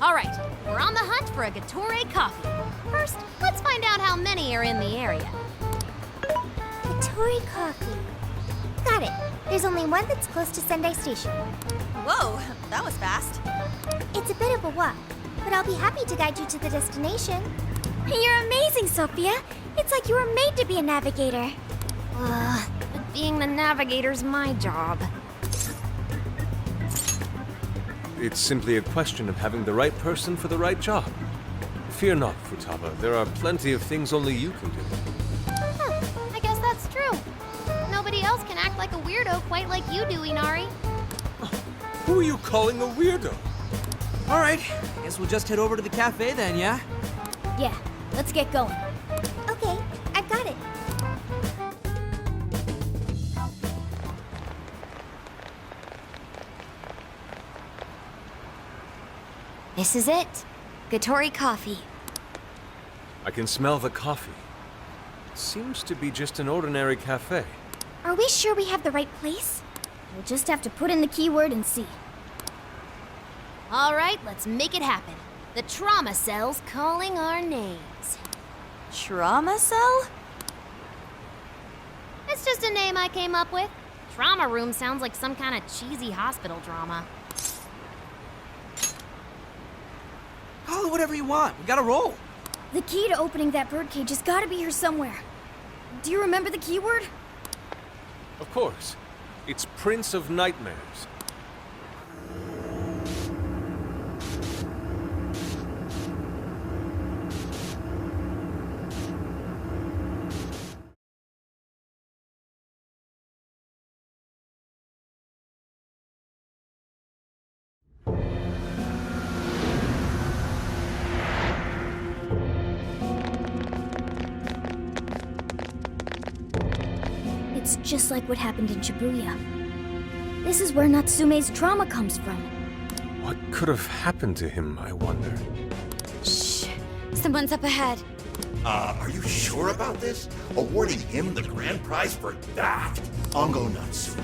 Alright, we're on the hunt for a Gatore coffee. First, let's find out how many are in the area. Gatore coffee. Got it. There's only one that's close to Sendai Station. Whoa, that was fast. It's a bit of a walk, but I'll be happy to guide you to the destination. You're amazing, Sophia. It's like you were made to be a navigator. But being the navigator's my job. It's simply a question of having the right person for the right job. Fear not, Futaba. There are plenty of things only you can do. Huh, I guess that's true. Nobody else can act like a weirdo quite like you do, Inari. Who are you calling a weirdo? All right, guess we'll just head over to the cafe then, yeah? Yeah, let's get going. Okay, I've got it. This is it. Gatore coffee. I can smell the coffee. Seems to be just an ordinary cafe. Are we sure we have the right place? We'll just have to put in the keyword and see. Alright, let's make it happen. The trauma cell's calling our names. Trauma cell? It's just a name I came up with. Trauma room sounds like some kind of cheesy hospital drama. Call it whatever you want. We gotta roll. The key to opening that birdcage has got to be here somewhere. Do you remember the keyword? Of course. It's Prince of Nightmares. It's just like what happened in Shibuya. This is where Natsume's trauma comes from. What could have happened to him, I wonder? Shh. Someone's up ahead. Are you sure about this? Awarding him the grand prize for that? Ongo Natsume.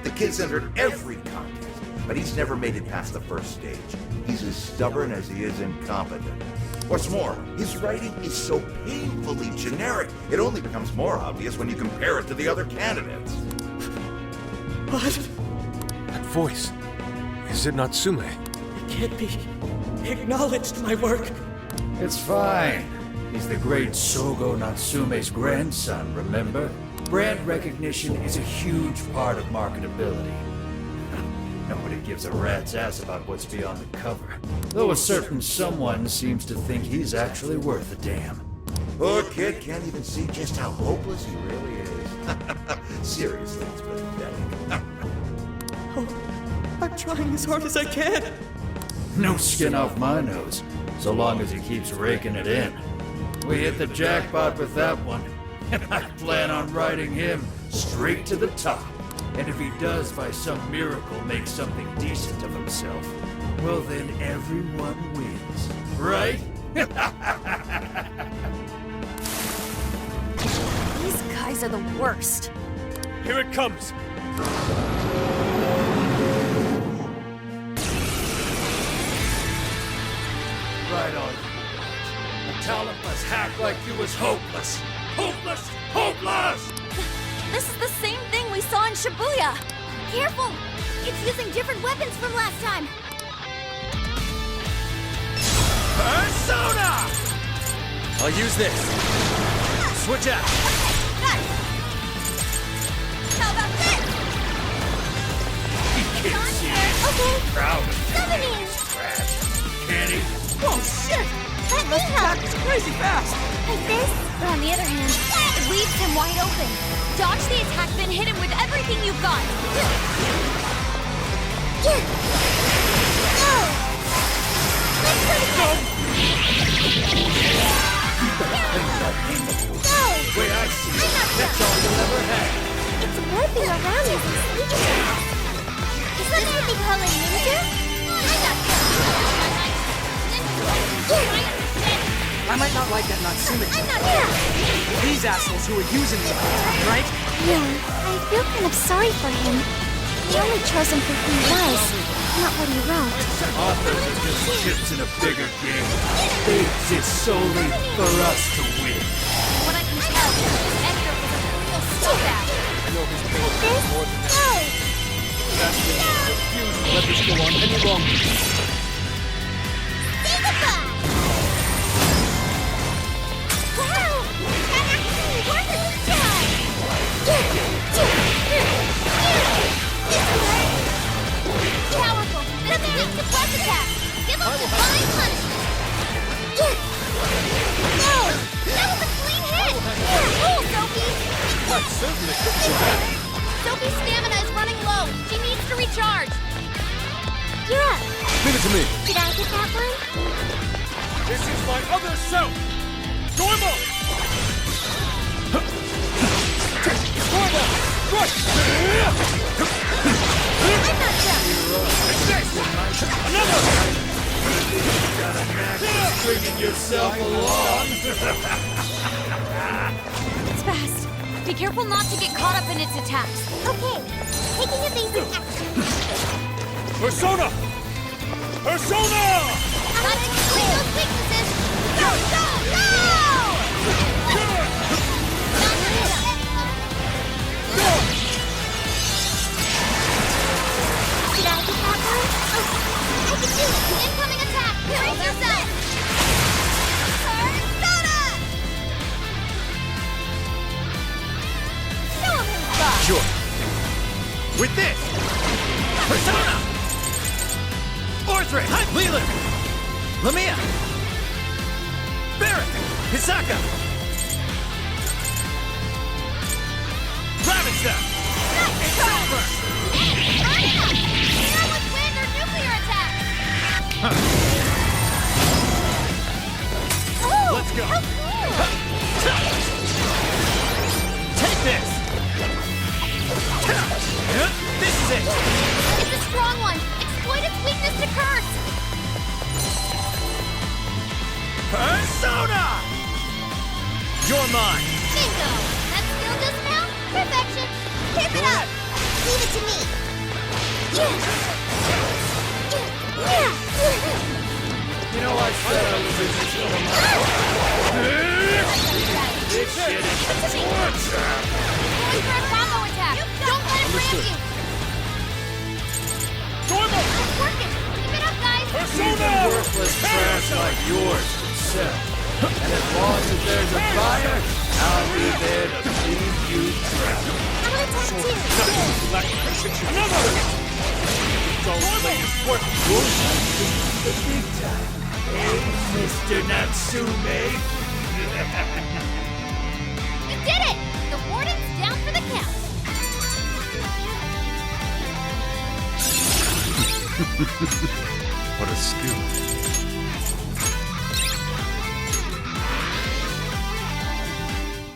The kid's entered every contest, but he's never made it past the first stage. He's as stubborn as he is incompetent. What's more, his writing is so painfully generic, it only becomes more obvious when you compare it to the other candidates. What? That voice. Is it Natsume? It can't be. He acknowledged my work. It's fine. He's the great Sogo Natsume's grandson, remember? Brand recognition is a huge part of marketability. Nobody gives a rat's ass about what's beyond the cover. Though a certain someone seems to think he's actually worth a damn. Poor kid can't even see just how hopeless he really is. Seriously, it's pathetic. Oh, I'm trying as hard as I can. No skin off my nose, so long as he keeps raking it in. We hit the jackpot with that one, and I plan on riding him straight to the top. And if he does, by some miracle, make something decent of himself, well then everyone wins, right? These guys are the worst. Here it comes! Right on. A talentless hack like you is hopeless. Hopeless! Hopeless! This is the same thing we saw in Shibuya. Careful! It's using different weapons from last time. Persona! I'll use this. Switch out. Got it. How about this? He can't see it. Okay. Proud of Summoning! scratch. Can he? Oh shit! Let me help. It's crazy fast. Like this? But on the other hand, it leaves him wide open. Dodge the attack, then hit him with everything you've got. Let's put it go! Go! Way I see it, that's all you'll ever have. It's warping around as he's sneaking at us. Is this what they call a ninja? I'm not I might not like that Natsume I'm joke. not sure. These assholes who are using me all the time, right? Yeah, I feel kind of sorry for him. He only chose him for who he was. not what he wrote. Authors are just chips in a bigger game. They exist solely for us to win. What I can tell, Edgar was a real scumbag. I know his pain is more than that. Oh! That's the refuse to let this go on any longer. Say goodbye! Wow! That actually worked this time! Powerful, mystic suppress attack. Give him divine punishment. No! That was a clean hit. Cool, Sophie. I certainly could do that. Sophie's stamina is running low. She needs to recharge. You're up! Leave it to me. Did I get that one? This is my other self! Stormo! Stormo! Rush! I'm not done! It's this! Another! Got a knack for stringing yourself along. It's fast. Be careful not to get caught up in its attacks. Okay, taking evasive action. Persona! Persona! Time to complete those weaknesses. Go, go, go! Did I get that one? Oh, I can do it! Incoming attack. Brace yourself. Persona! Show him his butt. Sure. With this! Persona! Orthrid! Leland! Lamia! Barrett! Hisaka! Ravenstaff! It's over! China! Here with wind or nuclear attack. Oh! Let's go! How cool! Take this! This is it! It's a strong one. Exploit its weakness to curse. Persona! You're mine! Bingo. That skill just now? Perfection. Keep it up! Leave it to me! You know, I said I was in this little This shit is torture. Going for a combo attack. Don't let it ram you. Stormo! It's working. Keep it up, guys. Persona! Worthless trash like yours can sell. And as long as there's a fire, I'll be there to feed you drown. I'll attack too! Another! Don't let it work! The big time. Hey, Mr. Natsume. You did it. The warden's down for the count. What a skill.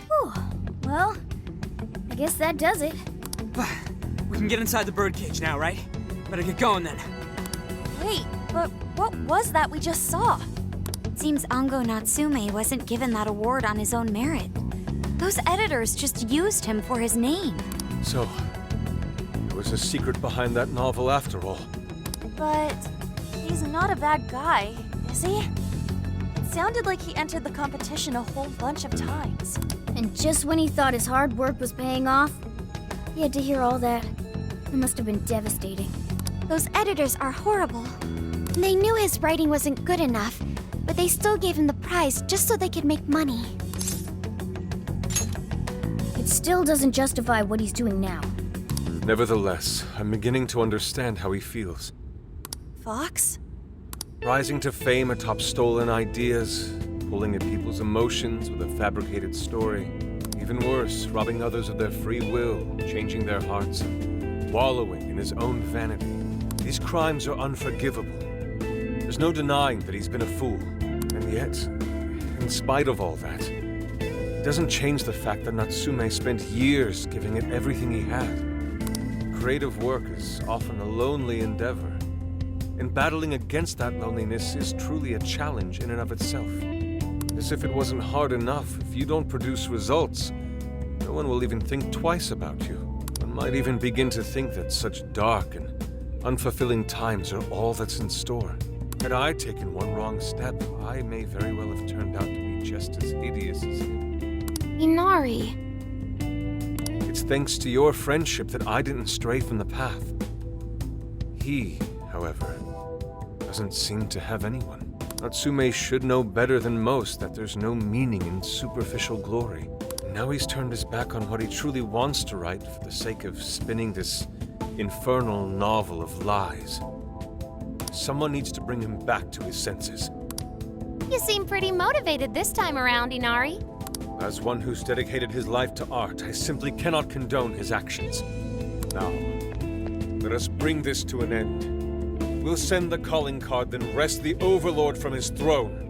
Whew. Well, I guess that does it. We can get inside the birdcage now, right? Better get going then. Wait, but what was that we just saw? It seems Ango Natsume wasn't given that award on his own merit. Those editors just used him for his name. So, there was a secret behind that novel after all. But he's not a bad guy, is he? It sounded like he entered the competition a whole bunch of times. And just when he thought his hard work was paying off, he had to hear all that. It must have been devastating. Those editors are horrible. They knew his writing wasn't good enough, but they still gave him the prize just so they could make money. It still doesn't justify what he's doing now. Nevertheless, I'm beginning to understand how he feels. Fox? Rising to fame atop stolen ideas, pulling at people's emotions with a fabricated story. Even worse, robbing others of their free will, changing their hearts, and wallowing in his own vanity. These crimes are unforgivable. There's no denying that he's been a fool. And yet, in spite of all that, it doesn't change the fact that Natsume spent years giving it everything he had. Creative work is often a lonely endeavor. And battling against that loneliness is truly a challenge in and of itself. As if it wasn't hard enough, if you don't produce results, no one will even think twice about you. One might even begin to think that such dark and Unfulfilling times are all that's in store. Had I taken one wrong step, I may very well have turned out to be just as hideous as him. Inari. It's thanks to your friendship that I didn't stray from the path. He, however, doesn't seem to have anyone. Natsume should know better than most that there's no meaning in superficial glory. Now he's turned his back on what he truly wants to write for the sake of spinning this infernal novel of lies. Someone needs to bring him back to his senses. You seem pretty motivated this time around, Inari. As one who's dedicated his life to art, I simply cannot condone his actions. Now, let us bring this to an end. We'll send the calling card, then wrest the Overlord from his throne.